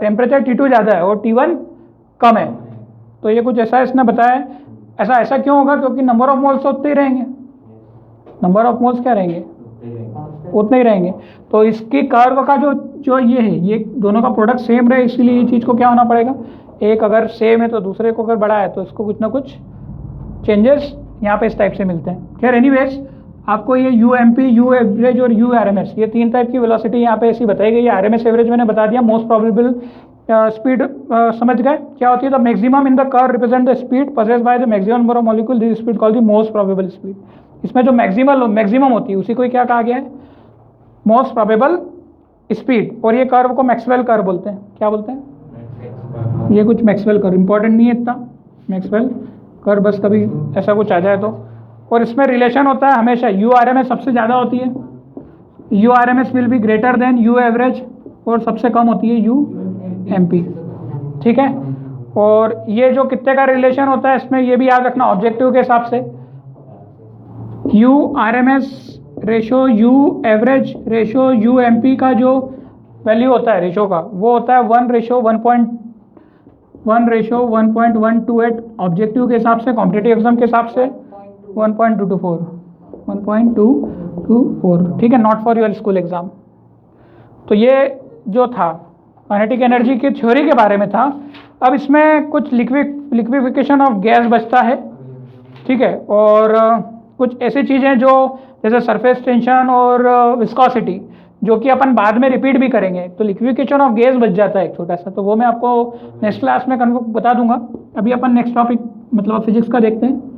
टेम्परेचर T2 ज़्यादा है और T1 कम है, तो ये कुछ ऐसा इसने बताया है। ऐसा क्यों होगा, क्योंकि नंबर ऑफ मोल्स उतने ही रहेंगे, नंबर ऑफ मोल्स क्या रहेंगे, उतने ही रहेंगे। तो इसकी कर्व का जो ये है, ये दोनों का प्रोडक्ट सेम रहे, इसलिए ये चीज़ को क्या होना पड़ेगा, एक अगर सेम है तो दूसरे को अगर बड़ा है तो इसको कुछ ना कुछ चेंजेस यहाँ पे इस टाइप से मिलते हैं। खैर एनीवेज, आपको ये UMP, U एवरेज और U RMS, ये 3 टाइप की वेलोसिटी यहाँ पे ऐसी बताई गई है। RMS एवरेज मैंने बता दिया, मोस्ट प्रोबेबल स्पीड समझ गए क्या होती है, the maximum in the curve represent the speed possessed by the maximum number of molecule, this speed called the most probable speed. इसमें जो मैक्सिमम होती है उसी को क्या कहा गया है, मोस्ट प्रोबेबल स्पीड। और ये कर्व को मैक्सवेल कर्व बोलते हैं, क्या बोलते हैं, ये कुछ मैक्सवेल कर्व, इंपॉर्टेंट नहीं है इतना मैक्सवेल कर्व, बस कभी ऐसा कुछ आ जाए तो। और इसमें रिलेशन होता है हमेशा U RMS सबसे ज़्यादा होती है, U RMS will be greater then U average, और सबसे कम होती है UMP, ठीक है। और ये जो कितने का रिलेशन होता है इसमें ये भी याद रखना ऑब्जेक्टिव के हिसाब से, U RMS ratio U average ratio UMP का जो वैल्यू होता है रेशो का, वो होता है 1:1.128 ऑब्जेक्टिव के हिसाब से, कॉम्पिटिटिव एग्जाम के हिसाब से 1.224, ठीक है, not for your school exam. तो ये जो था काइनेटिक एनर्जी की थ्योरी के बारे में था। अब इसमें कुछ लिक्विफिकेशन ऑफ गैस बचता है, ठीक है, और कुछ ऐसी चीज़ें जो जैसे सरफेस टेंशन और विस्कोसिटी, जो कि अपन बाद में रिपीट भी करेंगे, तो लिक्विफिकेशन ऑफ गैस बच जाता है एक छोटा सा, तो वो मैं आपको नेक्स्ट क्लास में बता दूंगा। अभी अपन नेक्स्ट टॉपिक मतलब फिजिक्स का देखते हैं।